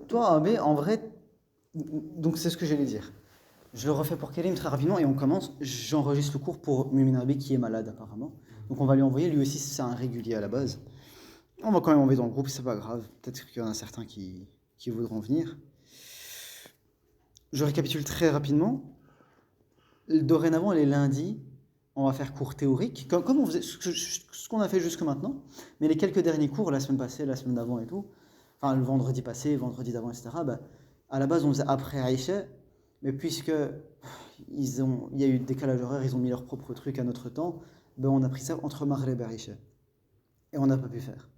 Toi, AB, en vrai, donc c'est ce que j'allais dire. Je le refais pour Karim très rapidement et on commence. J'enregistre le cours pour Mumin Arabi qui est malade apparemment. Donc on va lui envoyer, lui aussi c'est un régulier à la base. On va quand même envoyer dans le groupe, c'est pas grave. Peut-être qu'il y en a certains qui voudront venir. Je récapitule très rapidement. Dorénavant, les lundis, on va faire cours théoriques, comme on faisait, ce qu'on a fait jusque maintenant. Mais les quelques derniers cours, la semaine passée, la semaine d'avant et tout, enfin le vendredi passé, vendredi d'avant, etc., bah, à la base on faisait après Aïcha, mais puisque il y a eu décalage horaire, ils ont mis leur propre truc à notre temps, ben on a pris ça entre Maghreb et Aïcha. Et on n'a pas pu faire.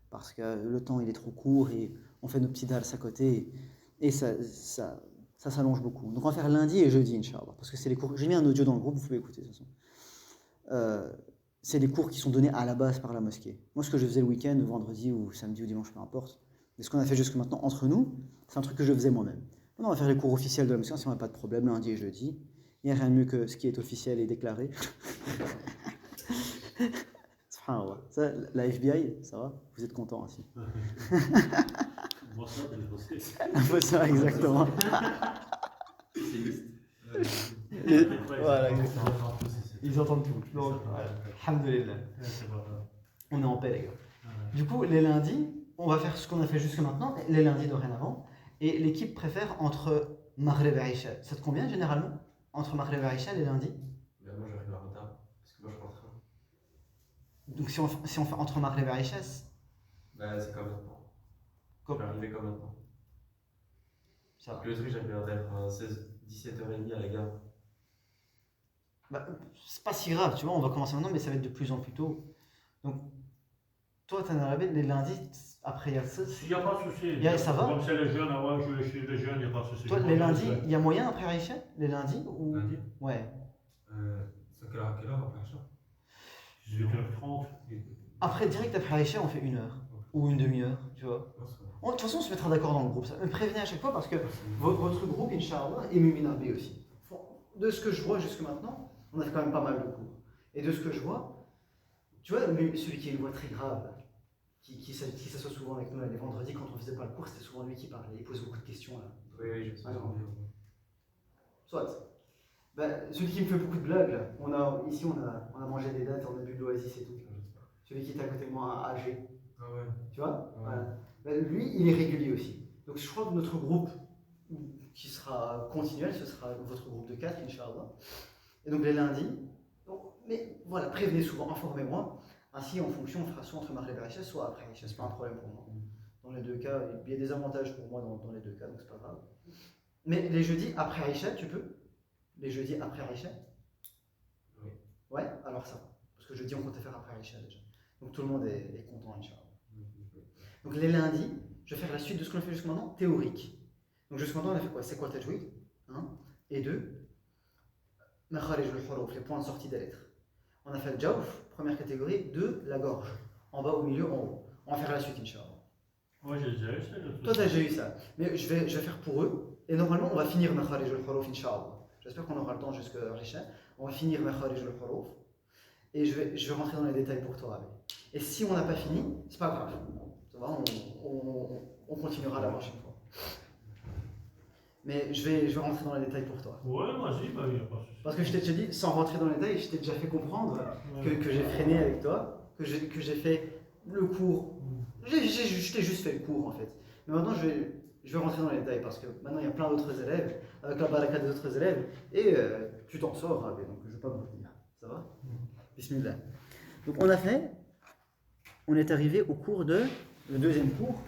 Parce que le temps il est trop court et on fait nos petits dals à côté et ça s'allonge beaucoup. Donc on va faire lundi et jeudi, Inch'Allah. Parce que c'est les cours. J'ai mis un audio dans le groupe, vous pouvez écouter de toute façon. C'est les cours qui sont donnés à la base par la mosquée. Moi, ce que je faisais le week-end, vendredi ou samedi ou dimanche, peu importe, mais ce qu'on a fait jusque maintenant entre nous, c'est un truc que je faisais moi-même. Maintenant, on va faire les cours officiels de la mosquée, si on n'a pas de problème, lundi et jeudi. Il n'y a rien de mieux que ce qui est officiel et déclaré. Subhanallah. Ça, la FBI, ça va? Vous êtes content aussi. Ça, exactement. Voilà, exactement. Ils entendent tout. Donc, alhamdoulilah. On est en paix, les gars. Du coup, les lundis, on va faire ce qu'on a fait jusque maintenant, les lundis dorénavant. Et l'équipe préfère entre Maghreb et Aïcha. Ça te convient généralement? Entre Maghreb et Aïcha, les lundis? Moi, j'arrive en retard. Parce que moi, je rentre. Donc, si on fait entre Maghreb et Aïcha, c'est comme maintenant. Je vais arriver comme maintenant. Ça va. Le truc, j'arrive vers 17h30 à la gare. Bah, c'est pas si grave, tu vois, on va commencer maintenant, mais ça va être de plus en plus tôt. Donc, toi, t'en as les lundis, après il y a ça. Il n'y a pas de souci. Ça va? Comme c'est les jeunes, je suis les jeunes, il n'y a pas de souci. Toi, les lundis, il y a moyen après Aïcha? Les lundis ou... Lundi? Ouais. C'est à quelle heure après Aïcha? 18h30. Après, direct après Aïcha, on fait 1 heure. Ou une demi-heure, tu vois. De toute façon, on se mettra d'accord dans le groupe. Me prévenez à chaque fois parce que votre groupe, Inch'Allah, et Mumin Arabi aussi. De ce que je vois jusque maintenant, on a fait quand même pas mal de cours. Et de ce que je vois, tu vois, celui qui a une voix très grave, qui s'assoit souvent avec nous là, les vendredis quand on faisait pas le cours, c'était souvent lui qui parlait. Il posait beaucoup de questions là. Oui, je sais. Soit. Celui qui me fait beaucoup de blagues, là. Ici on a mangé des dates, on a bu de l'oasis et tout. Celui qui était à côté de moi, âgé. Ah ouais. Tu vois? Ouais. Voilà. Lui, il est régulier aussi. Donc je crois que notre groupe qui sera continuel, ce sera votre groupe de 4, Inch'Allah. Et donc les lundis. Mais voilà, prévenez souvent, informez-moi. Ainsi, en fonction, on fera soit entre Maghreb et Aïcha, soit après Aïcha. C'est pas un problème pour moi. Dans les deux cas, il y a des avantages pour moi dans les deux cas, donc c'est pas grave. Mais les jeudis après Aïcha, tu peux? Les jeudis après Aïcha? Oui. Ouais, alors ça. Parce que jeudi, on comptait faire après Aïcha déjà. Donc tout le monde est content, Inch'Allah. Donc les lundis, je vais faire la suite de ce qu'on a fait jusqu'à maintenant, théorique. Donc jusqu'à maintenant, on a fait quoi? C'est quoi tajwid? 1 et 2. Makharij al-huruf, les points de sortie des lettres. On a fait le jawf, première catégorie. 2, la gorge. En bas, au milieu, en haut. On va faire la suite, Inch'Allah. Moi, j'ai déjà eu ça. Toi, t'as déjà eu ça. Mais je vais faire pour eux. Et normalement, on va finir Makharij al-huruf, Inch'Allah. J'espère qu'on aura le temps jusqu'à Risha. On va finir Makharij al-huruf. Et je vais rentrer dans les détails pour toi. Avec. Et si on n'a pas fini, c'est pas grave. Ça va, on continuera la prochaine fois. Mais je vais rentrer dans les détails pour toi. Ouais, vas-y, il n'y a pas de souci. Parce que je t'ai déjà dit, sans rentrer dans les détails, je t'ai déjà fait comprendre que j'ai freiné avec toi, que j'ai fait le cours. Je t'ai juste fait le cours en fait. Mais maintenant, je vais rentrer dans les détails parce que maintenant, il y a plein d'autres élèves, avec la baraka des autres élèves, et tu t'en sors, donc je ne vais pas vous le dire. Ça va? Bismillah. Donc on est arrivé au cours le deuxième cours.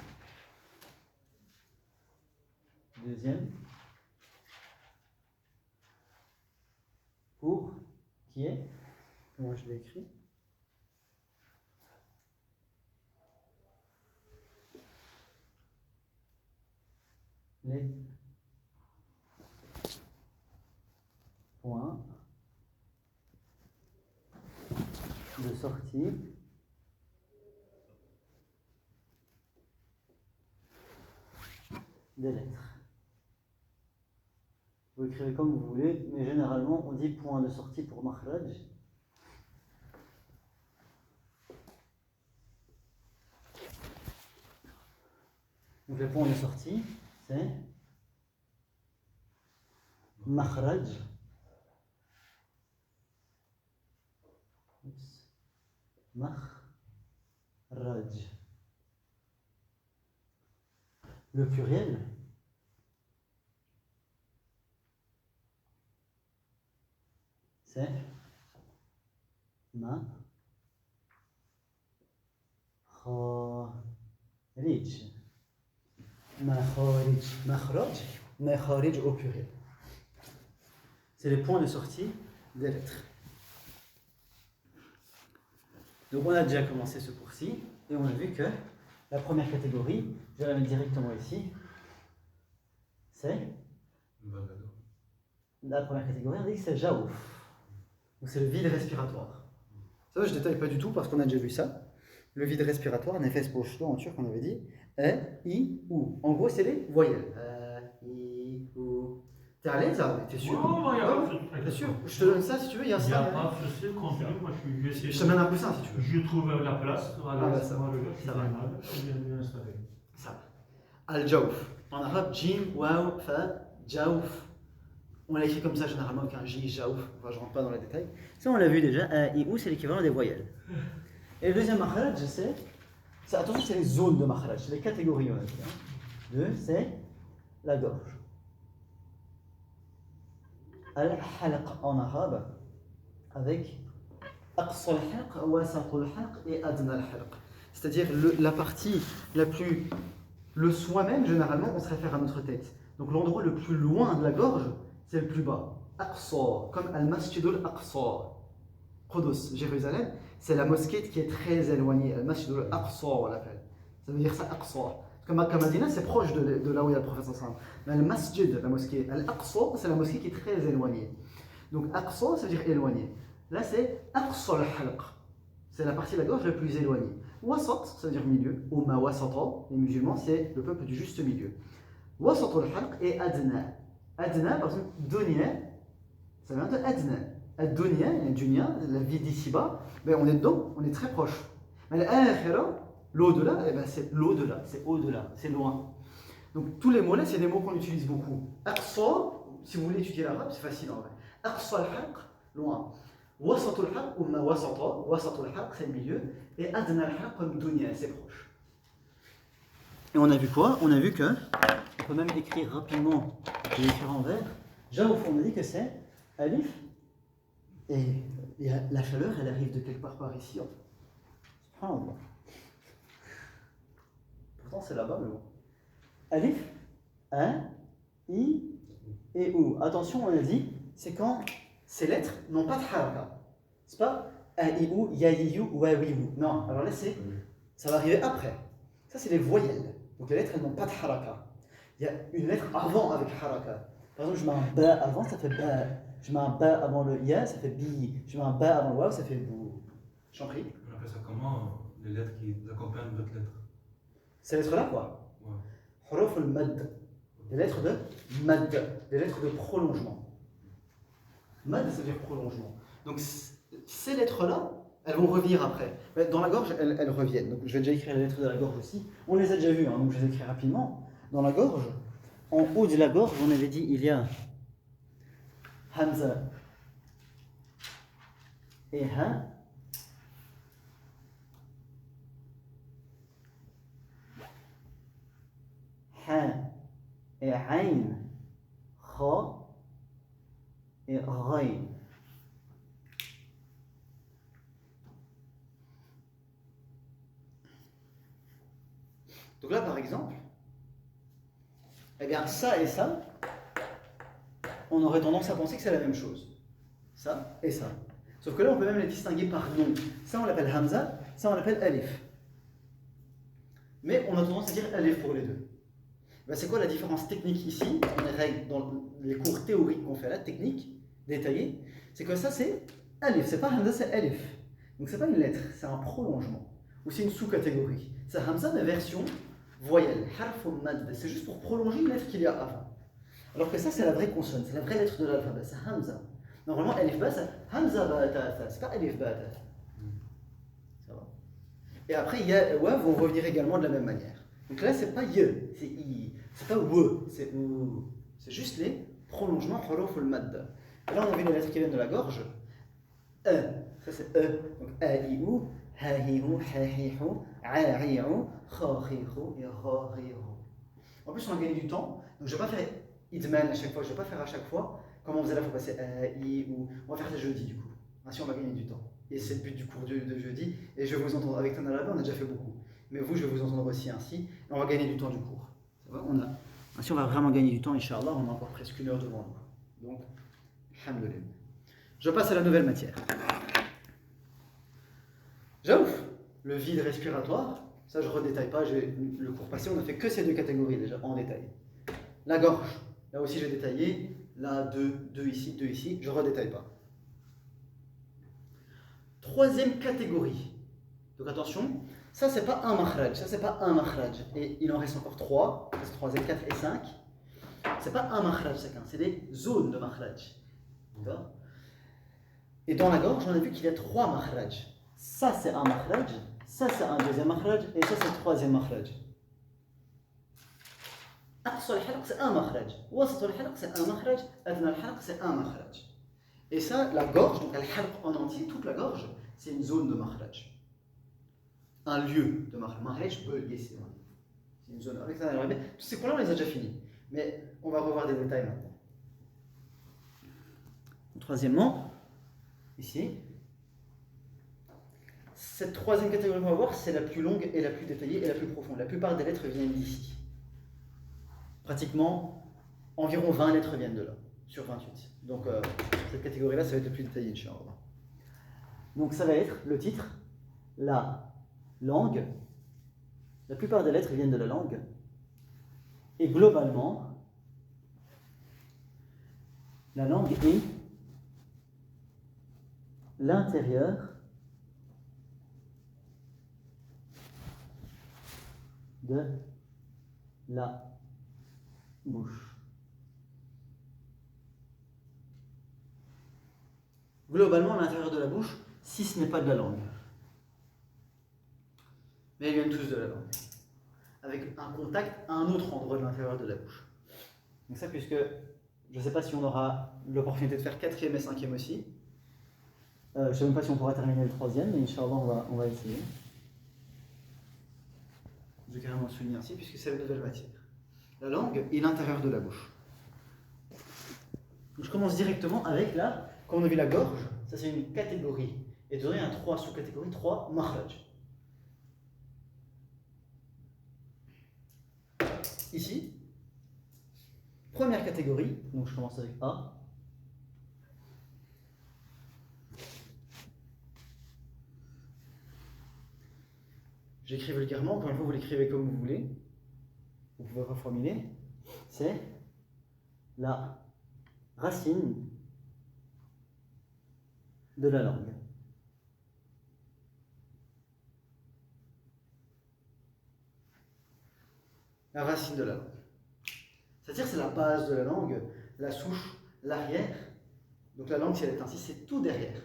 Deuxième cours qui est, comment je l'ai écrit? Les points de sortie des lettres. Vous écrivez comme vous voulez, mais généralement on dit point de sortie pour makhraj. Donc les points de sortie, c'est makhraj. Makhraj. Le pluriel, c'est ma kharij. Makharij. Makhraj. Makharij au pluriel. C'est les points de sortie des lettres. Donc on a déjà commencé ce cours-ci et on a vu que la première catégorie, je vais la mettre directement ici, c'est la première catégorie, on dit que c'est jaouf. Donc c'est le vide respiratoire. Ça, je ne détaille pas du tout parce qu'on a déjà vu ça. Le vide respiratoire, nefes boşluğu en turc, on avait dit, i, ou. En gros, c'est les voyelles. I, ou. T'es à l'aise, hein? T'es sûr? Non, il n'y a pas de souci. T'es sûr? Je te donne ça si tu veux, il y a Il n'y a ça. pas de souci, continue. Moi, je vais essayer. Je te mène un coussin si tu veux. Je trouve la place. Voilà, Ah, bah, ça va. ça va. Bien installé. Ça va. Al-Jaouf. En arabe, Jim, Waw, Fa, Jaouf. On l'écrit comme ça généralement avec un J, Jaouf. Enfin, je rentre pas dans les détails. Ça, on l'a vu déjà. I, ou, c'est l'équivalent des voyelles. Et le deuxième makhraj, attention, c'est les zones de makhraj, c'est les catégories, on a dit. Deux, c'est la gorge. Al-halq en arabe, avec aqsa al-halq, wasat al-halq et adna al-halq. C'est-à-dire la partie la plus. Le soin même, généralement, on se réfère à notre tête. Donc l'endroit le plus loin de la gorge, c'est le plus bas. Aqsa, comme al-masjid al-aqsa. Qudus, Jérusalem, c'est la mosquée qui est très éloignée. Al-masjid al-aqsa, on l'appelle. Ça veut dire ça, aqsa. Parce que Makkah Madina, c'est proche de là où il y a le prophète sallallahu alayhi wa sallam. Mais al-masjid, la mosquée, al-aqsa, c'est la mosquée qui est très éloignée. Donc aqsa, ça veut dire éloigné. Là, c'est aqsa al-halq. C'est la partie de la gorge la plus éloignée. Wasat, ça veut dire milieu. Umma wasata, les musulmans, c'est le peuple du juste milieu. Wasat al-halq et adna. Adna, par exemple, dunya, ça vient de adna. Ad-dunya, la vie d'ici-bas, ben on est dedans, on est très proche. Mais l'akhira, l'au-delà, eh ben c'est l'au-delà, c'est au-delà, c'est loin. Donc tous les mots là, c'est des mots qu'on utilise beaucoup. Aqsa, si vous voulez étudier l'arabe, c'est facile en vrai. Aqsa al-halq, loin. Wasat al-halq, umma wasata, wasat al-halq, c'est le milieu. Et adna al-halq, comme dunya, c'est proche. Et on a vu quoi? On a vu que, on peut même écrire rapidement les différents vers. Jaouf, on a dit que c'est alif. Et la chaleur, elle arrive de quelque part par ici. Subhanallah. Pourtant, c'est là-bas, mais bon. Alif, A, I et OU. Attention, on a dit, c'est quand ces lettres n'ont pas de haraka. C'est pas A, I, OU, Ya, Yi, You, Wa, Wi, Wu. Non, alors là, ça va arriver après. Ça, c'est les voyelles. Donc les lettres, elles n'ont pas de haraka. Il y a une lettre avant avec haraka. Par exemple, je mets un ba avant, ça fait ba. Je mets un ba avant le ya, ça fait bi. Je mets un ba avant le waw, ça fait bou. J'en prie. On appelle ça comment, les lettres qui accompagnent votre lettre? Ces lettres-là, quoi? Ouais. Huruf al-mad. Les lettres de mad. Les lettres de prolongement. Mad, ça veut dire prolongement. Donc, ces lettres-là, elles vont revenir après. Mais dans la gorge, elles reviennent. Donc, je vais déjà écrire les lettres de la gorge aussi. On les a déjà vues, hein, donc je les écris rapidement. Dans la gorge, en haut de la gorge, on avait dit, il y a Hamza et Ha. Ha et Ain. Kha et Ghain. Donc là, par exemple, eh bien, ça et ça, on aurait tendance à penser que c'est la même chose. Ça et ça. Sauf que là, on peut même les distinguer par nom. Ça, on l'appelle Hamza, ça, on l'appelle Alif. Mais on a tendance à dire Alif pour les deux. Ben, c'est quoi la différence technique ici, dans les cours théoriques qu'on fait là, technique, détaillée? C'est que ça, c'est Alif. C'est pas Hamza, c'est Alif. Donc, c'est pas une lettre, c'est un prolongement. Ou c'est une sous-catégorie. C'est Hamza, mais version voyelle. Harf mad. C'est juste pour prolonger une lettre qu'il y a avant. Alors que ça, c'est la vraie consonne, c'est la vraie lettre de l'alphabet, c'est Hamza. Normalement, Alif Ba, c'est Hamza Ba Ta Ta, c'est pas Alif Ba Ta. Ça va. Et après, Ya et Waw vont revenir également de la même manière. Donc là, c'est pas y, c'est i. C'est pas w, c'est ou. C'est juste les prolongements huruf al-madda. Et là, on a vu les lettres qui viennent de la gorge. E, ça c'est e. Donc a, i, ou, ha, hi, ou, ha, hi, ou, a, ri, ou, kha, hi, ou, et ra, ri, ou. En plus, on a gagné du temps. Donc, je vais pas faire idman à chaque fois. Je vais pas faire à chaque fois. Comme on faisait là, il faut passer a, i, ou. On va faire les jeudis du coup. Ainsi, on va gagner du temps. Et c'est le but du cours de jeudi. Et je vais vous entendre avec Tanarabi, on a déjà fait beaucoup. Mais vous, je vais vous entendre aussi ainsi. Et on va gagner du temps du cours. Ça va, ainsi, on va vraiment gagner du temps, Inch'Allah. On a encore presque 1 heure devant nous. Donc, alhamdoulilah. Je passe à la nouvelle matière. J'ouf, le vide respiratoire. Ça, je ne redétaille pas. Le cours passé, on a fait que ces 2 catégories déjà en détail. La gorge. Là aussi, j'ai détaillé. Là, 2 ici, 2 ici. Je ne redétaille pas. 3e catégorie. Donc attention, ça c'est pas un makhraj, ça c'est pas un makhraj. Et il en reste encore 3, 3e, 4 et 5. C'est pas un makhraj chacun, c'est des zones de makhraj. D'accord? Et dans la gorge, on a vu qu'il y a 3 makhraj. Ça c'est un makhraj, ça c'est un 2e makhraj et ça c'est le 3e makhraj. Aqsa al-halq c'est un makhraj, wasat al-halq c'est un makhraj, adna al-halq c'est un makhraj. Et ça, la gorge, donc al-halq en entier, toute la gorge, c'est une zone de makhraj. Un lieu de makhraj. Makhraj, c'est une zone. Avec ça, tous ces points-là, on les a déjà finis. Mais on va revoir des détails maintenant. Troisièmement, ici, cette 3e catégorie qu'on va voir, c'est la plus longue et la plus détaillée et la plus profonde. La plupart des lettres viennent d'ici. Pratiquement, environ 20 lettres viennent de là, sur 28. Donc, cette catégorie-là, ça va être le plus détaillé, Inch'Allah. Donc, ça va être le titre, la langue. La plupart des lettres viennent de la langue. Et globalement, la langue est l'intérieur de la bouche. Globalement, l'intérieur de la bouche, si ce n'est pas de la langue. Mais ils viennent tous de la langue. Avec un contact à un autre endroit de l'intérieur de la bouche. Donc ça, puisque je ne sais pas si on aura l'opportunité de faire 4e et 5e aussi. Je ne sais même pas si on pourra terminer le 3e, mais Inch'Allah, on va essayer. Je vais carrément le souligner ainsi, puisque c'est la nouvelle matière. La langue est l'intérieur de la bouche. Donc je commence directement avec la, comme on a vu la gorge, ça c'est une catégorie. Et dedans il y a 3 sous-catégories, 3 makhraj. Ici, première catégorie, donc je commence avec A. J'écris vulgairement, encore une fois vous l'écrivez comme vous voulez. Vous pouvez reformuler. C'est la racine de la langue. La racine de la langue. C'est-à-dire c'est la base de la langue, la souche, l'arrière. Donc la langue, si elle est ainsi, c'est tout derrière.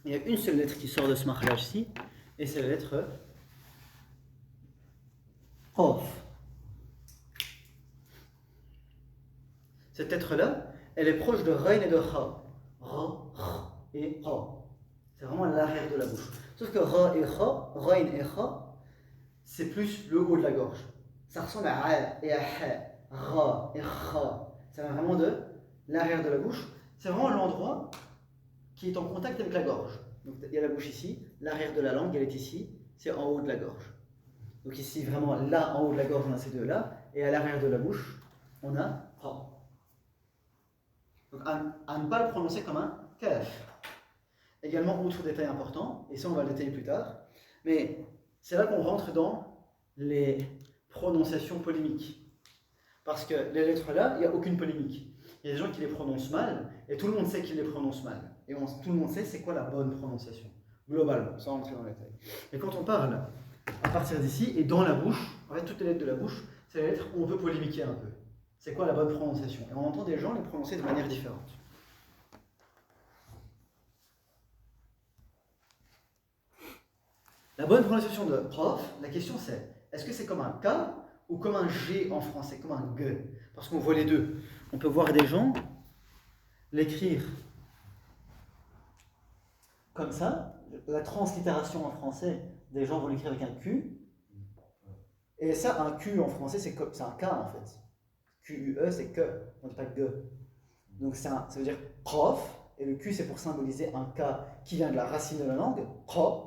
Il y a une seule lettre qui sort de ce makhraj-ci, et c'est la lettre Qaf. Cette lettre-là, elle est proche de Rain et de Kha. Ra, Kha et Kha. C'est vraiment l'arrière de la bouche. Sauf que Ra et Kha, Rain et Kha, c'est plus le haut de la gorge. Ça ressemble à A et à Ha, Ra et Kha. Ça vient vraiment de l'arrière de la bouche. C'est vraiment l'endroit qui est en contact avec la gorge. Donc il y a la bouche ici, l'arrière de la langue, elle est ici, c'est en haut de la gorge. Donc ici, vraiment, là, en haut de la gorge, on a ces deux-là, et à l'arrière de la bouche, on a Ra. Donc à ne pas le prononcer comme un kaf. Également, autre détail important, et ça on va le détailler plus tard, mais c'est là qu'on rentre dans les prononciations polémiques. Parce que les lettres là, il n'y a aucune polémique. Il y a des gens qui les prononcent mal, et tout le monde sait qu'ils les prononcent mal. Et tout le monde sait c'est quoi la bonne prononciation, globalement, sans rentrer dans les détails. Et quand on parle à partir d'ici, et dans la bouche, en fait toutes les lettres de la bouche, c'est les lettres où on peut polémiquer un peu. C'est quoi la bonne prononciation? Et on entend des gens les prononcer de manière différente. La bonne prononciation de prof, la question c'est, est-ce que c'est comme un K ou comme un G en français, comme un G? Parce qu'on voit les deux. On peut voir des gens l'écrire comme ça. La translittération en français, des gens vont l'écrire avec un Q. Et ça, un Q en français, c'est un K en fait. Q-U-E, c'est que, on ne dit pas G. Donc ça veut dire prof, et le Q c'est pour symboliser un K qui vient de la racine de la langue, pro.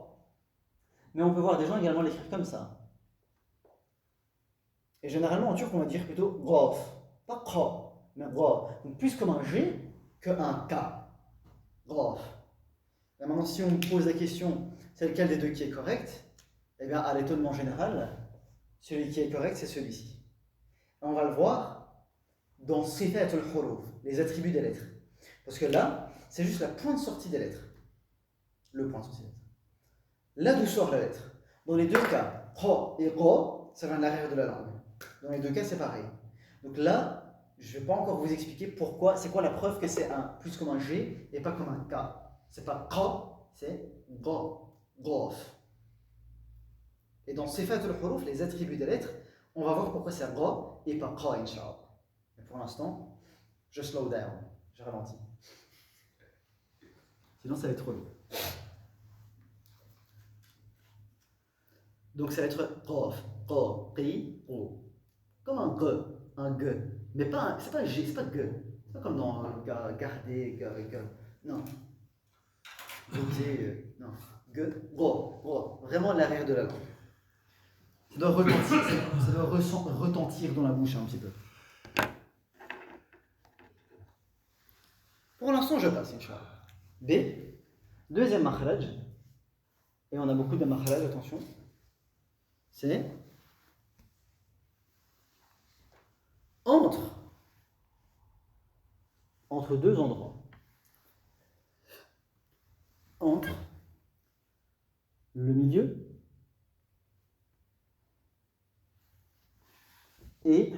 Mais on peut voir des gens également l'écrire comme ça. Et généralement en turc on va dire plutôt grof, pas pro, mais grof. Donc plus comme un G qu'un K. Grof. Et maintenant si on me pose la question, c'est lequel des deux qui est correct? Eh bien à l'étonnement général, celui qui est correct c'est celui-ci. Et on va le voir dans Sifat al-Huruf, les attributs des lettres. Parce que là, c'est juste la pointe de sortie des lettres. Le point de sortie des lettres. Là d'où sort la lettre. Dans les deux cas, pro et ro, ça vient de l'arrière de la langue. Dans les deux cas, c'est pareil. Donc là, je ne vais pas encore vous expliquer pourquoi, c'est quoi la preuve que c'est plus comme un G et pas comme un K. C'est pas pro, c'est go, grof. Et dans Sifat al-Huruf, les attributs des lettres, on va voir pourquoi c'est go et pas qa, Inch'Allah. Mais pour l'instant, je slow down, je ralentis. Sinon, ça va être trop long. Donc, ça va être qof, qa, qi, o. Comme un g. Mais pas, c'est pas un g, c'est pas g. C'est pas comme dans garder, non. Non. G, go. Vraiment l'arrière de la langue. Ça doit retentir, ça doit retentir dans la bouche un petit peu. Pour l'instant, je passe, Inch'Allah. B, deuxième makhraj, et on a beaucoup de makhraj, attention, c'est entre deux endroits. Entre le milieu et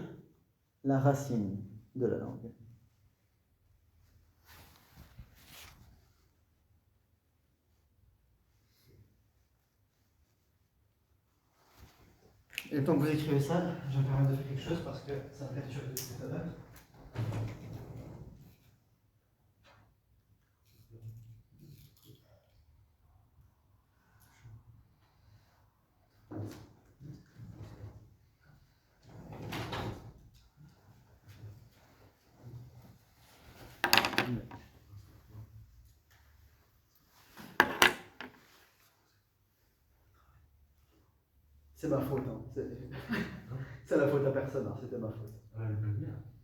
la racine de la langue. Et le temps que vous écrivez ça, je vais me permettre de faire quelque chose parce que ça me perturbe de cette heure. C'est ma faute, hein. C'est la faute à personne, hein. C'était ma faute.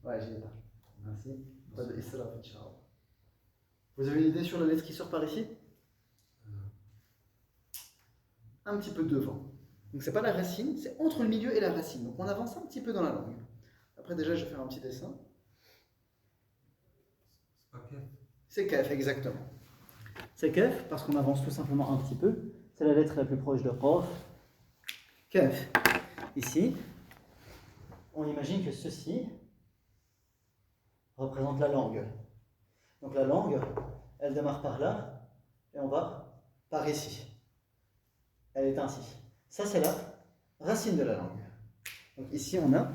Ouais, j'y ai pas. Merci. Pas de israf, Inch'Allah. Vous avez une idée sur la lettre qui sort par ici? Un petit peu devant. Donc c'est pas la racine, c'est entre le milieu et la racine. Donc on avance un petit peu dans la langue. Après déjà je vais faire un petit dessin. C'est pas kef. C'est kaf, exactement. C'est kaf parce qu'on avance tout simplement un petit peu. C'est la lettre la plus proche de qaf. Kaf. Ici, on imagine que ceci représente la langue. Donc la langue, elle démarre par là et on va par ici. Elle est ainsi. Ça, c'est la racine de la langue. Donc ici, on a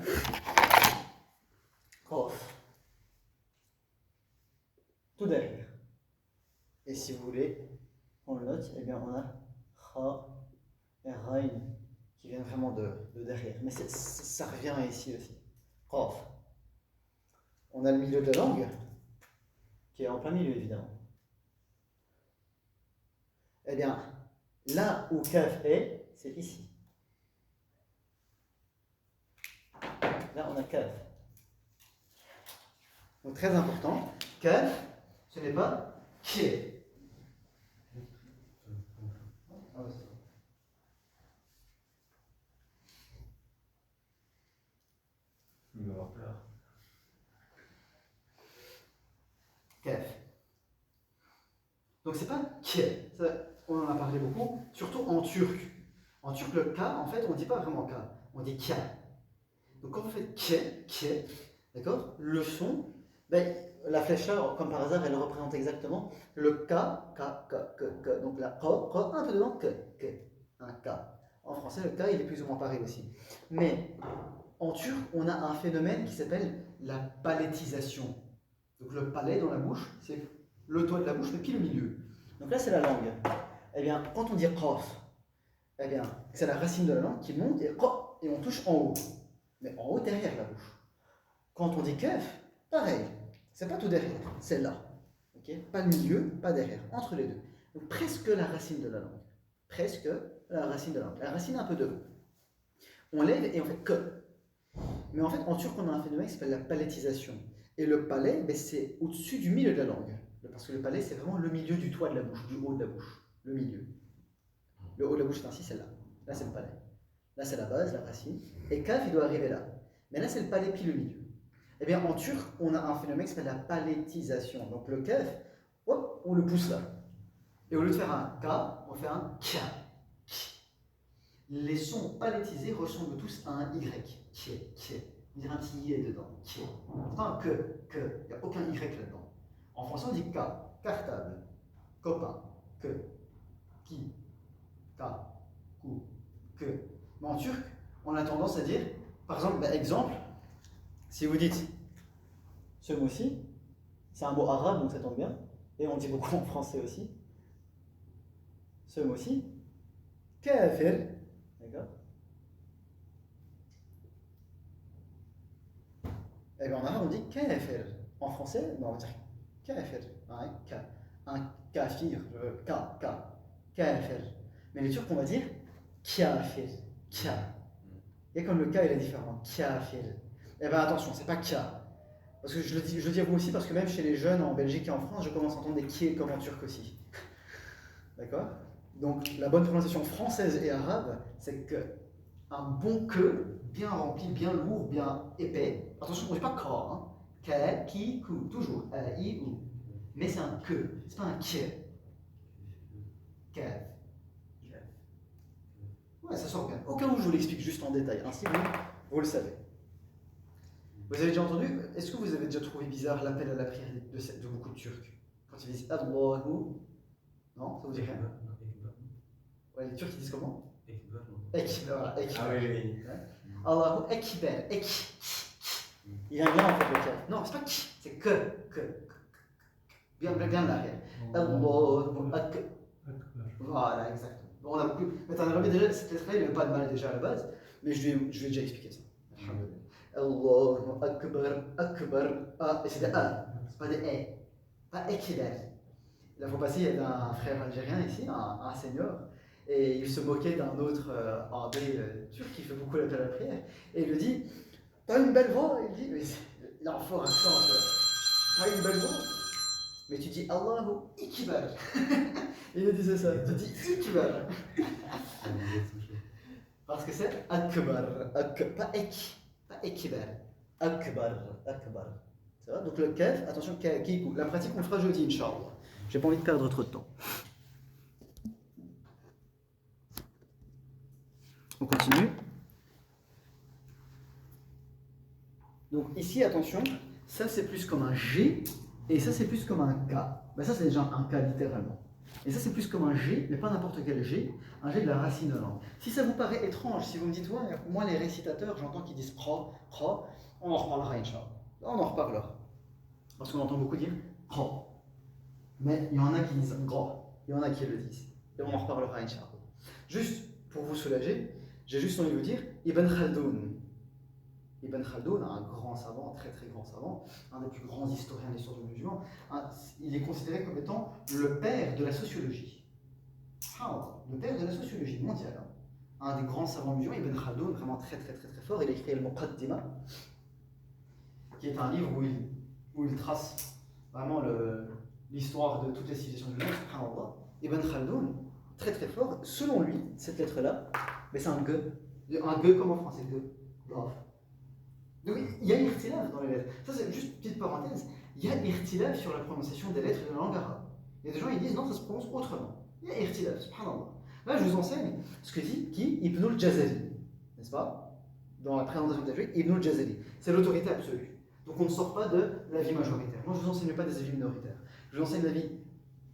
qaf. Tout derrière. Et si vous voulez, on le note, eh bien on a kha et rain qui viennent vraiment de derrière. Mais ça revient ici aussi. Qaf. On a le milieu de la langue qui est en plein milieu évidemment. Eh bien, là où kaf est, c'est ici. Là, on a kaf. Donc très important, kaf, ce n'est pas ké. Il va avoir peur. Kaf. Donc c'est pas ké. Ça, on en a parlé beaucoup, surtout en turc. En turc, le K, en fait, on ne dit pas vraiment K, on dit K. Donc quand vous faites K, d'accord, le son, ben, la flèche là, comme par hasard, elle représente exactement le K. Donc la K, un peu devant, K. un K. En français, le K, il est plus ou moins pareil aussi. Mais en turc, on a un phénomène qui s'appelle la palettisation. Donc le palais dans la bouche, c'est le toit de la bouche, mais puis le milieu. Donc là, c'est la langue. Eh bien, quand on dit qaf, eh bien, c'est la racine de la langue qui monte et on touche en haut. Mais en haut, derrière la bouche. Quand on dit kaf, pareil. C'est pas tout derrière, c'est là. Okay, pas le milieu, pas derrière, entre les deux. Donc presque la racine de la langue. Presque la racine de la langue. La racine un peu devant. On lève et on fait que. Mais en fait, en turc, on a un phénomène qui s'appelle la palettisation. Et le palais, ben, c'est au-dessus du milieu de la langue. Parce que le palais, c'est vraiment le milieu du toit de la bouche, du haut de la bouche. Le milieu. Le haut de la bouche, c'est ainsi, c'est là. Là, c'est le palais. Là, c'est la base, la racine. Et kaf, il doit arriver là. Mais là, c'est le palais puis le milieu. Eh bien, en turc, on a un phénomène qui s'appelle la palettisation. Donc, le kaf, hop, on le pousse là. Et au lieu de faire un K, on fait un K. Les sons palettisés ressemblent tous à un Y. On dirait un petit Y dedans. C'est pas un que. Il n'y a aucun Y là-dedans. En français, on dit K. Cartable. Copain. Que. Qui. Ka. Ku. Que. Mais en turc, on a tendance à dire, par exemple, bah, exemple, si vous dites ce mot-ci, c'est un mot arabe, donc ça tombe bien, et on dit beaucoup en français aussi. Ce mot-ci, kafir, d'accord? Et bien en arabe on dit kafir. En français, on va dire kafir, un kafir, kafir. Mais les Turcs, on va dire kafir, Et comme le K il est différent, kafir. Et bien attention, c'est pas K. Parce que je le dis à vous aussi, parce que même chez les jeunes en Belgique et en France, je commence à entendre des qui comme en turc aussi. D'accord? Donc la bonne prononciation française et arabe, c'est que un bon que, bien rempli, bien lourd, bien épais. Attention, on ne dit pas corps, hein. Ka, ki, ku, toujours. A, i, ou. Mais c'est un que, c'est pas un que. Ka. Ouais, ça sort bien. Au cas où je vous l'explique juste en détail, ainsi vous le savez. Vous avez déjà entendu, est-ce que vous avez déjà trouvé bizarre l'appel à la prière de beaucoup de Turcs? Quand ils disent Allahu? Non, ça vous dit rien? Ouais, les Turcs ils disent comment? Ekber, voilà, Ekber. Ah oui, oui. Allahu Ekber, Il vient bien en fait le kaf. Non, c'est pas ki, c'est que. Bien l'arrière. Allahu Akbar. Voilà, exactement. Bon, on a beaucoup. Mais t'en as remis déjà, cette lettre-là, il n'y avait pas de mal déjà à la base, mais je vais déjà expliquer ça. Allahu Akbar. Ah, et c'est des A, c'est pas des E. Pas Ekber. La fois passée, il y avait un frère algérien ici, un senior, et il se moquait d'un autre turc qui fait beaucoup l'appel à la prière, et il lui dit T'as une belle voix? Il dit, mais il a un fort accent, tu vois. T'as une belle voix? Mais tu dis Allahu Ikbar. Il lui disait ça, tu dis Ikbar. Parce que c'est Akbar, pas Ek, pas Ekbar. Akbar. Ça va? Donc le kaf, attention, kikou. La pratique, on le fera jeudi, Inch'Allah. J'ai pas envie de perdre trop de temps. On continue. Donc ici, attention, ça c'est plus comme un G et ça c'est plus comme un K. Ben, ça c'est déjà un K littéralement. Et ça c'est plus comme un G, mais pas n'importe quel G, un G de la racine de langue. Si ça vous paraît étrange, si vous me dites, ouais, moi les récitateurs, j'entends qu'ils disent pro, on en reparlera, Inch'Allah. On en reparlera. Parce qu'on entend beaucoup dire pro. Mais il y en a qui disent gros, il y en a qui le disent. Et on en reparlera, Inch'Allah. Juste pour vous soulager, j'ai juste envie de vous dire Ibn Khaldoun. Ibn Khaldoun, un grand savant, très très grand savant, un des plus grands historiens de l'histoire du musulman, il est considéré comme étant le père de la sociologie. Le père de la sociologie mondiale. Un des grands savants musulmans, Ibn Khaldoun, vraiment très très très très fort. Il a écrit Al-Muqaddimah, qui est un livre où il trace vraiment l'histoire de toutes les civilisations du monde, subhanallah. Ibn Khaldoun, très très fort. Selon lui, cette lettre-là, mais c'est un ge. Un ge comme en français, ge. Grave. Donc il y a irtilaf dans les lettres. Ça c'est juste une petite parenthèse. Il y a irtilaf sur la prononciation des lettres de la langue arabe. Il y a des gens qui disent non, ça se prononce autrement. Il y a irtilaf, subhanallah. Là je vous enseigne ce que dit qui Ibn al-Jazari, n'est-ce pas? Dans la présentation de Tajwid, Ibn al-Jazari. C'est l'autorité absolue. Donc on ne sort pas de l'avis majoritaire. Moi je ne vous enseigne pas des avis minoritaires. Je vous enseigne l'avis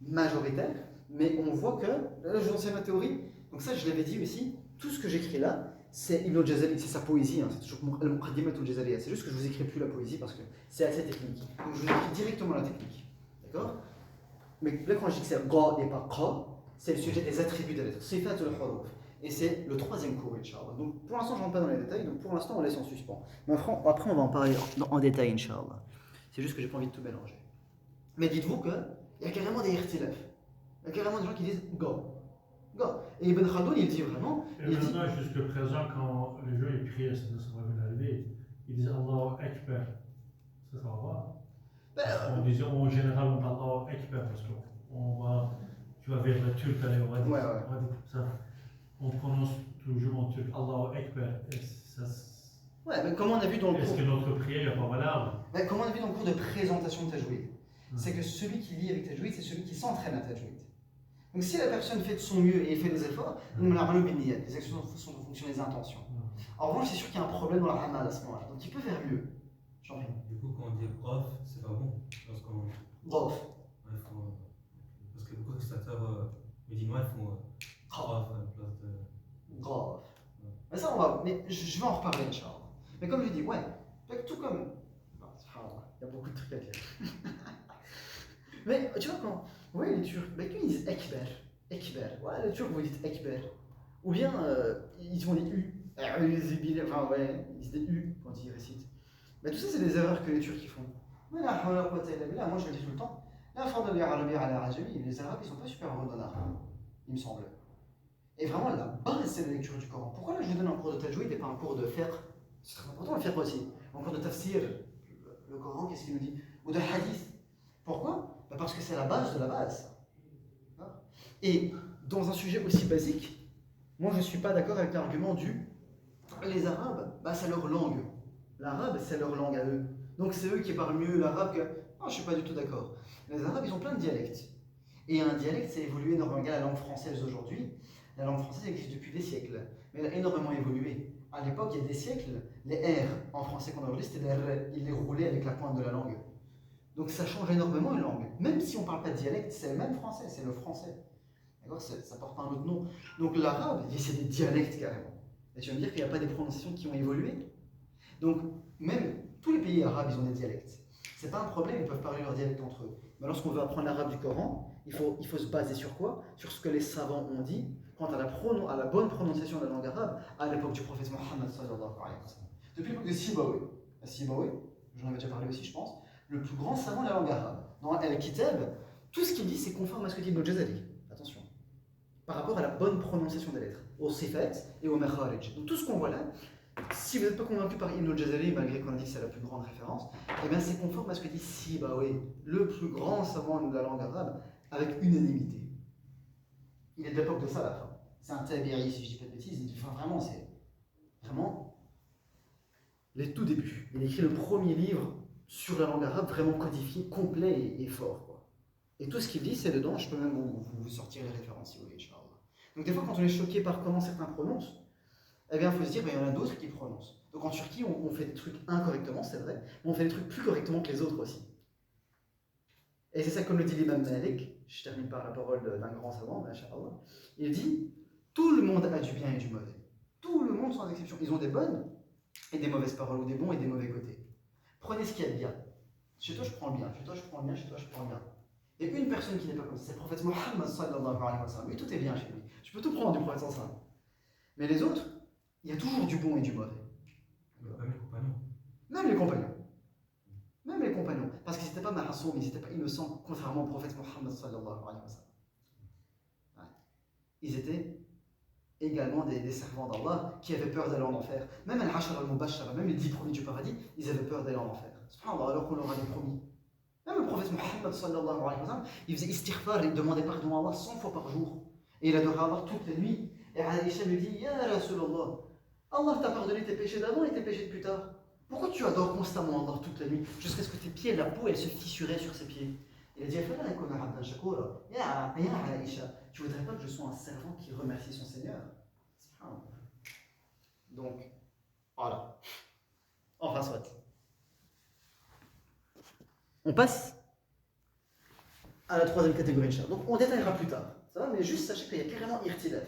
majoritaire, mais on voit que, là je vous enseigne ma théorie, Donc ça, je l'avais dit aussi, tout ce que j'écris là, c'est Ibn al-Jazari, c'est sa poésie, hein, c'est toujours Al-Muqaddimat al-Jazariya. C'est juste que je vous écris plus la poésie parce que c'est assez technique. Donc je vous écris directement la technique. D'accord? Mais là, quand je dis que c'est Ga et pas Qa, c'est le sujet des attributs des lettres. Sifat al-Huruf. Et c'est le troisième cours, Inch'Allah. Donc pour l'instant, je ne rentre pas dans les détails, donc pour l'instant, on laisse en suspens. Mais après, on va en parler en détail, Inch'Allah. C'est juste que j'ai pas envie de tout mélanger. Mais dites-vous qu'il y a carrément des irtilaf. Il y a carrément des gens qui disent Ga. Ga. Et Ibn Khaldoun, il dit vraiment. Et maintenant, jusqu'à présent, quand les gens ils prient, ça va venir arriver, ils disent Allahu Akbar. Ça va. On disait en général, on parle Allahu Akbar parce qu'on va, tu vas vers le turc, allez, on va dire, on va dire ça. On prononce toujours en turc Allahu Akbar. Ouais, mais comme on a vu dans le cours. Est-ce que notre prière n'est pas valable? Comme on a vu dans le cours de présentation de Tajwid, c'est que celui qui lit avec Tajwid, c'est celui qui s'entraîne à Tajwid. Donc si la personne fait de son mieux et fait des efforts, les actions sont en fonction des intentions. En revanche, c'est sûr qu'il y a un problème dans la ramal à ce moment-là, donc il peut faire mieux. Du coup, quand on dit prof, c'est pas bon. Prof. Parce que beaucoup de spectateurs médinois font prof à la place de. Grave. Mais ça, on va. Mais je vais en reparler, Inch'Allah. Mais comme je dis, ouais, tout comme. Il y a beaucoup de trucs à dire. Mais tu vois, quand. Oui, les Turcs, mais quand ils disent Ekber, ouais, les Turcs, vous dites Ekber. Ou bien, ils font des U. Enfin, ouais, ils disent des U quand ils récitent. Mais tout ça, c'est des erreurs que les Turcs font. Mais là, moi je le dis tout le temps. Là, les Arabes, les Arabes, ils sont pas super heureux dans l'arabe, il me semble. Et vraiment, la base, c'est la lecture du Coran. Pourquoi là, je donne un cours de tajwid et pas un cours de fiqh? C'est très important le fiqh aussi. Un cours de tafsir, le Coran, qu'est-ce qu'il nous dit? Ou de hadith. Pourquoi? Parce que c'est la base de la base. Et dans un sujet aussi basique, moi, je ne suis pas d'accord avec l'argument du les Arabes, c'est leur langue. L'arabe, c'est leur langue à eux. Donc c'est eux qui parlent mieux l'arabe que. Non, je ne suis pas du tout d'accord. Les Arabes, ils ont plein de dialectes. Et un dialecte, c'est évolué énormément. La langue française aujourd'hui, la langue française existe depuis des siècles, mais elle a énormément évolué. À l'époque, il y a des siècles, les R en français qu'on a aujourd'hui, c'était des R, ils les roulaient avec la pointe de la langue. Donc ça change énormément une langue. Même si on ne parle pas de dialecte, c'est le même français, c'est le français. D'accord? Ça porte pas un autre nom. Donc l'arabe, c'est des dialectes carrément. Et tu vas me dire qu'il n'y a pas des prononciations qui ont évolué? Donc même tous les pays arabes, ils ont des dialectes. C'est pas un problème, ils peuvent parler leur dialecte entre eux. Mais lorsqu'on veut apprendre l'arabe du Coran, il faut se baser sur quoi? Sur ce que les savants ont dit quant à la bonne prononciation de la langue arabe à l'époque du prophète Mohammed sallallahu alayhi wa sallam. Depuis l'époque de Sibawayh, j'en avais déjà parlé aussi je pense, le plus grand savant de la langue arabe. Dans Al-Kitab, tout ce qu'il dit c'est conforme à ce que dit Ibn al-Jazari. Attention. Par rapport à la bonne prononciation des lettres, aux sifat et aux makharij. Donc tout ce qu'on voit là, si vous n'êtes pas convaincu par Ibn al-Jazari, malgré qu'on a dit que c'est la plus grande référence, eh bien c'est conforme à ce que dit Sibawayh, le plus grand savant de la langue arabe, avec unanimité. Il est de l'époque de Salaf. C'est un tabi'i, si je dis pas de bêtises. Enfin, vraiment, c'est vraiment les tout débuts. Il écrit le premier livre sur la langue arabe, vraiment codifié, complet et fort. Quoi. Et tout ce qu'il dit, c'est dedans. Je peux même vous sortir les références si vous voulez, Inch'Allah. Donc des fois, quand on est choqué par comment certains prononcent, eh bien, il faut se dire, il y en a d'autres qui prononcent. Donc en Turquie, on fait des trucs incorrectement, c'est vrai, mais on fait des trucs plus correctement que les autres aussi. Et c'est ça comme le dit l'imam Malik, je termine par la parole d'un grand savant, masha'Allah. Il dit, tout le monde a du bien et du mauvais. Tout le monde sans exception. Ils ont des bonnes et des mauvaises paroles, ou des bons et des mauvais côtés. Prenez ce qu'il y a de bien. Chez toi je prends le bien, chez toi je prends le bien, chez toi je prends le bien. Il y a une personne qui n'est pas comme ça, c'est le prophète Mohammed sallallahu alayhi wa sallam. Mais tout est bien chez lui. Je peux tout prendre du prophète sallallahu alayhi wa sallam. Mais les autres, il y a toujours du bon et du mauvais. Même les compagnons. Même les compagnons. Même les compagnons. Parce qu'ils n'étaient pas ma'asoum, ils n'étaient pas innocents, contrairement au prophète Mohammed sallallahu alayhi wa sallam. Ouais. Ils étaient également des servants d'Allah qui avaient peur d'aller en enfer. Même al-Hashar al-Mubashara, même les 10 premiers du paradis, ils avaient peur d'aller en enfer. Subhanallah, alors qu'on leur avait promis. Même le prophète Mohammed sallallahu alayhi wa sallam, il faisait istighfar, il demandait pardon à Allah 100 fois par jour. Et il adorait Allah toutes les nuits. Et Aïcha lui dit, Ya Rasulallah, Allah t'a pardonné tes péchés d'avant et tes péchés de plus tard. Pourquoi tu adores constamment Allah toute la nuit, jusqu'à ce que tes pieds, la peau, elle se fissurait sur ses pieds? Il a dit, Ya Aïcha, tu voudrais pas que je sois un servant qui remercie son Seigneur? Donc, voilà. Enfin, soit. On passe à la troisième catégorie, Inch'Allah. Donc, on détaillera plus tard. Ça va, mais juste sachez qu'il y a carrément irtilaf.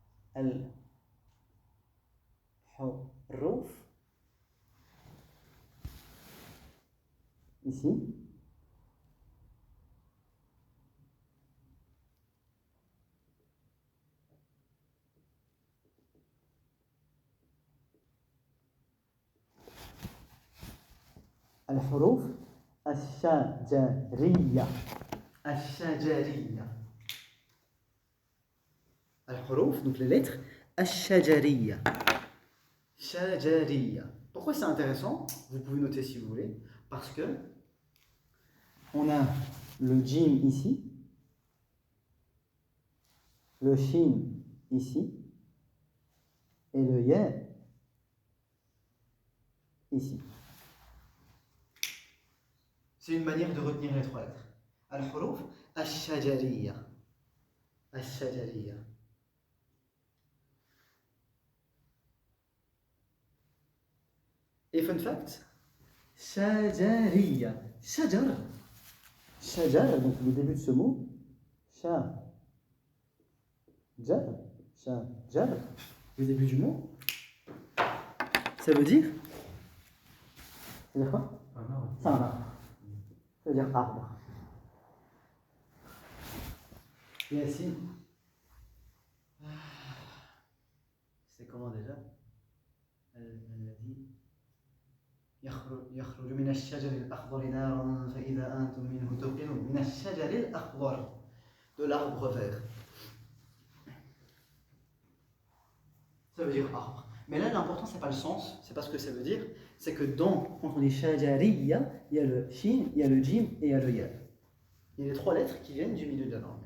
الحروف ici الحروف الشجرية الشجرية الحروف donc les lettres الشجرية شجرية. Pourquoi c'est intéressant? Vous pouvez noter si vous voulez, parce que on a le jim ici, le shin ici et le ya ici. C'est une manière de retenir les trois lettres. Al-huruf al-shajariya. Al-shajariya. Et fun fact, shajariya. Shajar. Shajar, donc le début de ce mot. Shajar. Shajar. Le début du mot. Ça veut dire? Ça veut dire quoi? C'est un arbre. Ça veut dire arbre. Yassine. C'est comment déjà? Elle a dit يخرج من الشجر الأخضر نار فإذا أنتم منه توقنون من الشجر الأخضر de l'arbre vert. Ça veut dire arbre. Mais là, l'important, c'est pas le sens, c'est pas ce que ça veut dire. C'est que quand on dit shajariya, il y a le shin, il y a le jim et il y a le ya. Il y a les trois lettres qui viennent du milieu de la langue.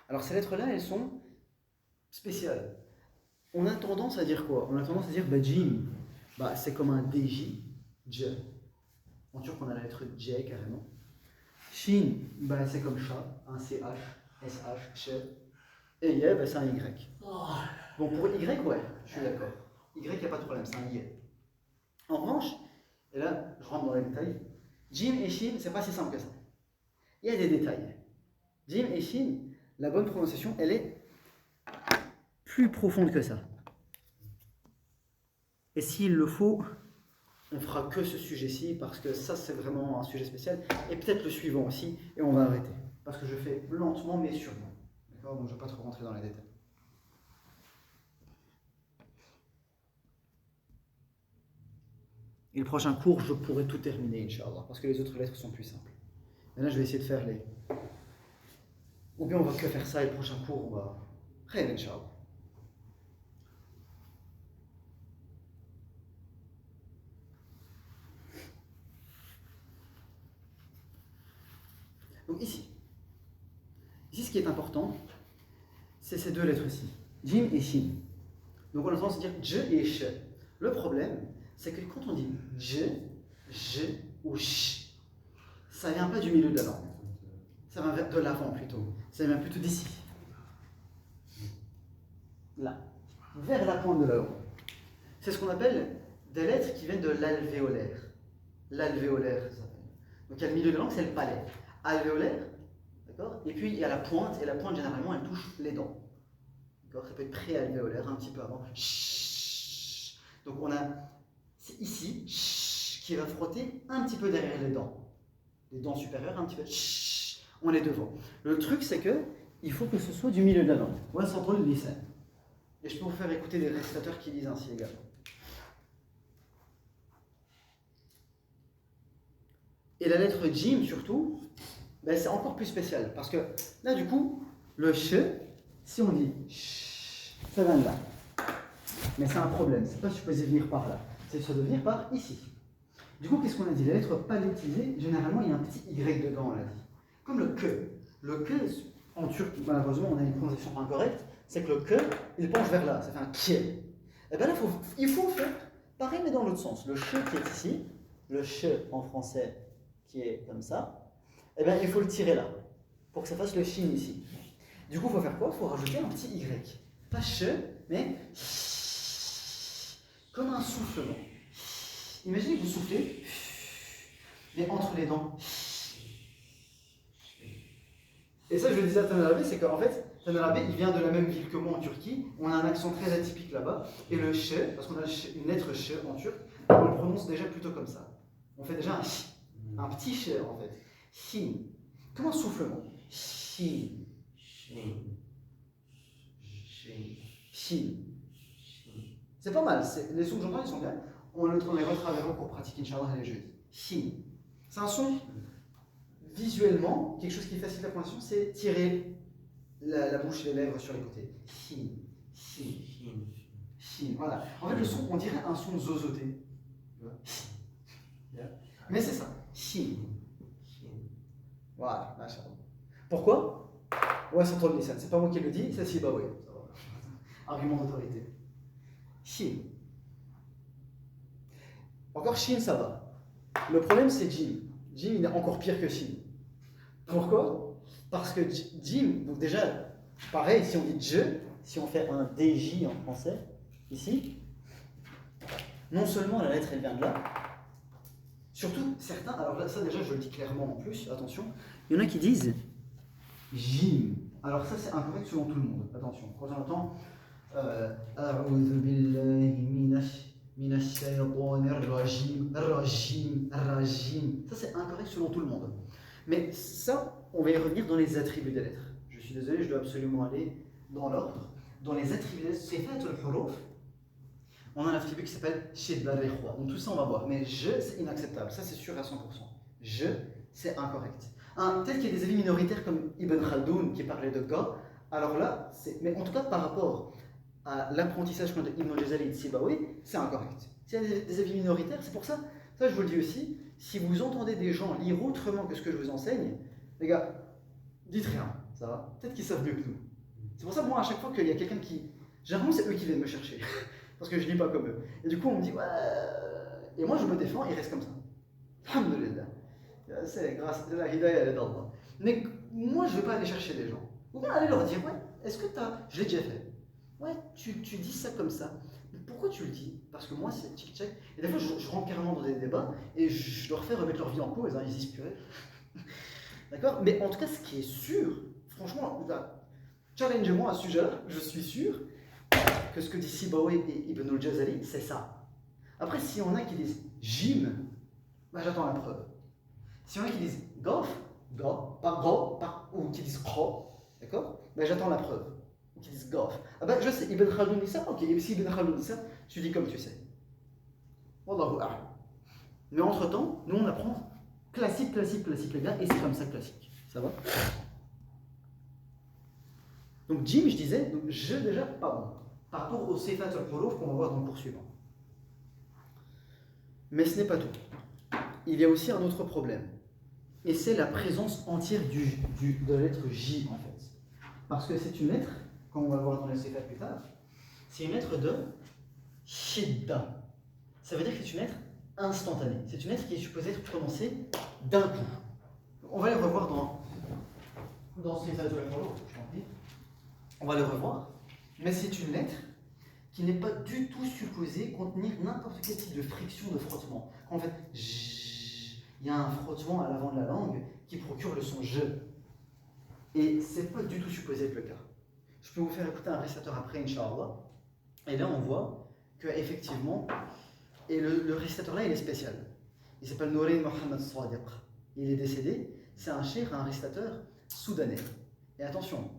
Alors ces lettres-là, elles sont spéciales. On a tendance à dire quoi? On a tendance à dire jim, c'est comme un DJ, j. En turc, on a la lettre j carrément. Shin, c'est comme chat, un ch, sh, ch. Et ya, c'est un y. Bon, pour y, ouais, je suis d'accord. Y, il n'y a pas de problème, c'est un y. En revanche, et là, je rentre dans les détails, jim et shin, c'est pas si simple que ça. Il y a des détails. Jim et shin, la bonne prononciation, elle est plus profonde que ça. Et s'il le faut, on fera que ce sujet-ci, parce que ça, c'est vraiment un sujet spécial, et peut-être le suivant aussi, et on va arrêter. Parce que je fais lentement, mais sûrement. D'accord? Donc je ne vais pas trop rentrer dans les détails. Et le prochain cours, je pourrai tout terminer, Inch'Allah, parce que les autres lettres sont plus simples. Et là, je vais essayer de faire les... Ou bien on va que faire ça, et le prochain cours, on va... Khayr, Inch'Allah. Donc ici, ce qui est important, c'est ces deux lettres-ci, jim et shin. Donc on a tendance à dire j et sh. Le problème, c'est que quand on dit j ou sh, ça ne vient pas du milieu de la langue. Ça vient de l'avant plutôt. Ça vient plutôt d'ici. Là. Vers la pointe de la langue. C'est ce qu'on appelle des lettres qui viennent de l'alvéolaire. L'alvéolaire, ça s'appelle. Donc il y a le milieu de la langue, c'est le palais. Alvéolaire, d'accord? Et puis il y a la pointe, et la pointe généralement elle touche les dents. D'accord? Ça peut être pré-alvéolaire, un petit peu avant. Chut. Donc on a, c'est ici, chut, qui va frotter un petit peu derrière les dents supérieures, un petit peu. Chut, on est devant. Le truc c'est que il faut que ce soit du milieu de la langue. Voilà, c'est entre le lycée. Et je peux vous faire écouter des récitateurs qui disent ainsi également. Et la lettre jim surtout, c'est encore plus spécial. Parce que là, du coup, le ch, si on dit ch, ça vient de là. Mais c'est un problème. C'est pas supposé venir par là. C'est supposé venir par ici. Du coup, qu'est-ce qu'on a dit? La lettre palettisée, généralement, il y a un petit y dedans, on l'a dit. Comme le que. Le que, en turc, malheureusement, on a une prononciation incorrecte. C'est que le que, il penche vers là. Ça fait un kie. Et bien là, il faut faire pareil, mais dans l'autre sens. Le ch qui est ici, le ch en français qui est comme ça, et bien il faut le tirer là, pour que ça fasse le shin ici. Du coup, il faut faire quoi? Il faut rajouter un petit y. Pas ch, mais comme un soufflement. Imaginez que vous soufflez, mais entre les dents. Et ça, je le disais à Tanarabe, c'est qu'en fait, Tanarabe, il vient de la même ville que moi en Turquie. On a un accent très atypique là-bas. Et le ch, parce qu'on a une lettre ch en turc, on le prononce déjà plutôt comme ça. On fait déjà un petit ch en fait. Shin. Comme un soufflement. Shin. Shin. C'est pas mal. Les sons que j'entends, ils sont bien. On les retravaillera pour pratiquer Inch'Allah les jeudis. Shin. C'est un son, visuellement, quelque chose qui est facile à prononciation, c'est tirer la bouche et les lèvres sur les côtés. Shin. Shin. Shin. Voilà. En fait, le son, on dirait un son zozoté. Mais c'est ça. Shin. Voilà. Pourquoi? Ouais, c'est trop Nissan. C'est pas moi qui le dis, c'est Sibawayh. Argument d'autorité. Shin. Encore Shin, ça va. Le problème, c'est Jim. Jim, il est encore pire que Shin. Pourquoi? Parce que Jim, donc déjà, pareil, si on dit je, si on fait un DJ en français, ici, non seulement la lettre, elle vient de là, surtout certains, alors là, ça déjà, je le dis clairement en plus, attention, il y en a qui disent Jim. Alors ça, c'est incorrect selon tout le monde. Attention, quand on entend A'udhu billahi minash shaytanir rajim, rajim. Ça, c'est incorrect selon tout le monde. Mais ça, on va y revenir dans les attributs des lettres. Je suis désolé, je dois absolument aller dans l'ordre. Dans les attributs des lettres, sifat al-huruf, on a un attribut qui s'appelle shidda al-ikhwa. Donc tout ça, on va voir. Mais je, c'est inacceptable. Ça, c'est sûr à 100%. Je, c'est incorrect. Peut-être qu'il y a des avis minoritaires comme Ibn Khaldoun qui parlait de ga. Alors là, mais en tout cas, par rapport à l'apprentissage qu'on a d'Ibn al-Jazari et de Sibawayh, c'est incorrect. S'il y a des avis minoritaires, c'est pour ça, ça je vous le dis aussi, si vous entendez des gens lire autrement que ce que je vous enseigne, les gars, dites rien, ça va? Peut-être qu'ils savent mieux que nous. C'est pour ça, moi, à chaque fois qu'il y a quelqu'un qui... Généralement, c'est eux qui viennent me chercher, parce que je lis pas comme eux. Et du coup, on me dit, ouais... Et moi, je me défends, et il reste comme ça. Alhamdulillah. C'est grâce à la hidayah et d'Allah. Mais moi, je ne vais pas aller chercher des gens. Ou bien aller leur dire, ouais, est-ce que tu as... Je l'ai déjà fait. Ouais, tu dis ça comme ça. Mais pourquoi tu le dis? Parce que moi, c'est tic-tac. Et des fois, je rentre carrément dans des débats et je leur fais remettre leur vie en cause. Hein, ils disent purée. D'accord? Mais en tout cas, ce qui est sûr, franchement, challenge-moi à ce sujet-là, je suis sûr que ce que dit Sibawayh et Ibn al-Jazari, c'est ça. Après, s'il y en a qui disent Jim, bah, j'attends la preuve. S'il y en a qui disent Gof, ou qui disent Kro, d'accord? Bah, j'attends la preuve. Qui disent Gof. Ah ben je sais, Ibn Khaldoun dit ça, ok, et si Ibn Khaldoun dit ça, tu dis comme tu sais. Wallahu a'lam. Mais entre-temps, nous on apprend classique les gars, et c'est comme ça classique. Ça va? Donc Jim, je disais, donc je déjà, pardon, par rapport au Sifat al-Huruf qu'on va voir dans le cours suivant. Mais ce n'est pas tout. Il y a aussi un autre problème. Et c'est la présence entière de la lettre J en fait. Parce que c'est une lettre, comme on va le voir dans les Sifat plus tard, c'est une lettre de Shidda. Ça veut dire que c'est une lettre instantanée. C'est une lettre qui est supposée être prononcée d'un coup. On va les revoir dans Sifat al-Huruf, je t'en prie. On va les revoir. Mais c'est une lettre qui n'est pas du tout supposée contenir n'importe quel type de friction, de frottement. En fait, il y a un frottement à l'avant de la langue qui procure le son je. Et c'est pas du tout supposé être le cas. Je peux vous faire écouter un récitateur après, Inch'Allah. Et là, on voit qu'effectivement, et le récitateur là, il est spécial. Il s'appelle Noureyn Mohamed Sadiq. Il est décédé. C'est un cheikh, un récitateur soudanais. Et attention,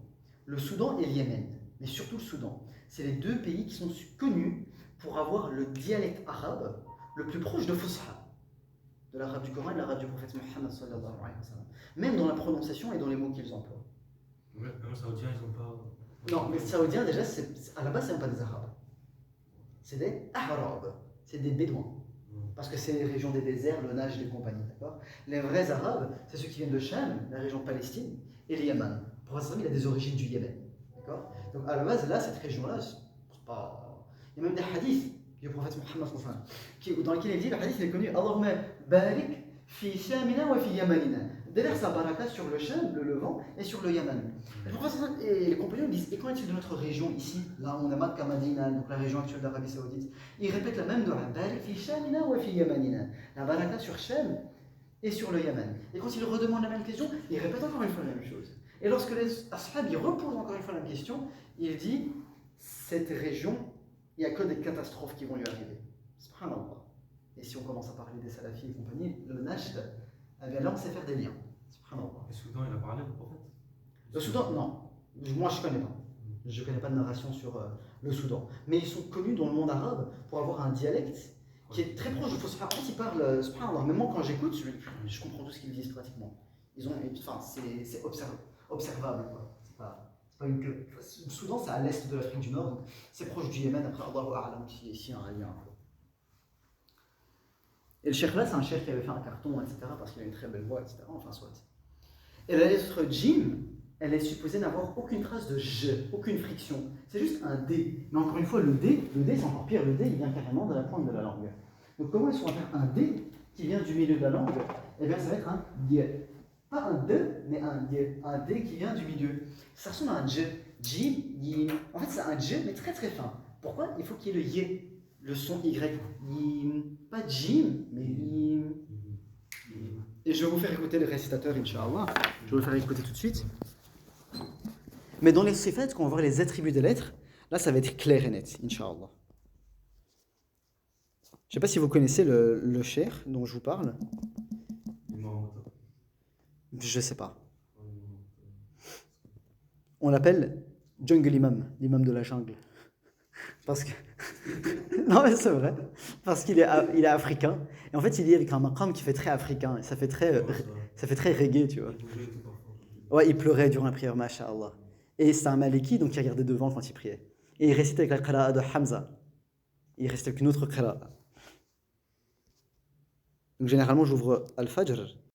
le Soudan et le Yémen, mais surtout le Soudan, c'est les deux pays qui sont connus pour avoir le dialecte arabe le plus proche de Fusha, de l'arabe du Coran et de l'arabe du prophète Mohammed sallallahu alayhi wa sallam. Même dans la prononciation et dans les mots qu'ils emploient. Ouais, les Saoudiens, ils ont pas. Non, mais les Saoudiens, déjà, à la base, c'est même pas des Arabes. C'est des Arabes, c'est des Bédouins. Parce que c'est les régions des déserts, le Najd et compagnie, d'accord? Les vrais Arabes, c'est ceux qui viennent de Cham, la région de Palestine, et le Yémen. Le prophète il a des origines du Yémen, d'accord? Donc à la base, là, cette région-là, c'est pas... Il y a même des hadiths du prophète Mohammed dans lesquels il dit, le hadith il est connu, Allahumma barik fi Shamina wa fi Yamanina. Déverse sa baraka sur le Cham, le Levant, et sur le Yémen. Et les compagnons disent, et qu'en est-il de notre région ici, là on a Makka Madina, donc la région actuelle d'Arabie Saoudite? Ils répètent la même dua, barik fi Shamina wa fi Yamanina. La baraka sur Cham et sur le Yémen. Et quand ils redemandent la même question, ils répètent encore une fois la même chose. Et lorsque les ashab ils reposent encore une fois la même question, il dit cette région, il n'y a que des catastrophes qui vont lui arriver. Subhanallah. Et si on commence à parler des salafis et compagnie, le najd, eh bien là on sait faire des liens. Subhanallah. Le Soudan, il a parlé au prophète? Le Soudan, non. Moi je ne connais pas. Je ne connais pas de narration sur le Soudan. Mais ils sont connus dans le monde arabe pour avoir un dialecte qui est très proche. En fait, ils parlent, subhanallah, même moi quand j'écoute, je comprends tout ce qu'ils disent pratiquement. Enfin, c'est observable, quoi. C'est pas une. Le Soudan, c'est à l'est de l'Afrique du Nord, donc c'est proche du Yémen. Après, Allahu A'lam, s'il y a un lien. Quoi. Et le cheikh là, c'est un cheikh qui avait fait un carton, etc., parce qu'il a une très belle voix, etc. Enfin, soit. Et la lettre Jim, elle est supposée n'avoir aucune trace de J, aucune friction. C'est juste un D. Mais encore une fois, le D, c'est encore pire. Le D, il vient carrément de la pointe de la langue. Donc comment est-ce qu'on va faire un D qui vient du milieu de la langue? Eh bien, ça va être un D. Pas un D, mais un D. Un D qui vient du milieu. Ça ressemble à un J. Jim, Yim. En fait, c'est un J, mais très très fin. Pourquoi? Il faut qu'il y ait le Y, le son Y. Yim. Pas Jim, mais Yim. Et je vais vous faire écouter le récitateur, Inch'Allah. Je vais vous le faire écouter tout de suite. Mais dans les sifat, quand on va voir les attributs des lettres, là ça va être clair et net, Inch'Allah. Je ne sais pas si vous connaissez le cher dont je vous parle. Je ne sais pas. On l'appelle Jungle Imam, l'imam de la jungle. Parce que. Non mais c'est vrai. Parce qu'il est africain. Et en fait il est avec un maqam qui fait très africain. Et ça fait très reggae, tu vois. Ouais, il pleurait durant la prière, masha'Allah. Et c'est un maliki, donc il regardait devant quand il priait. Et il récitait avec la qira'a de Hamza. Il restait avec une autre qira'a. Donc généralement j'ouvre Al-Fajr.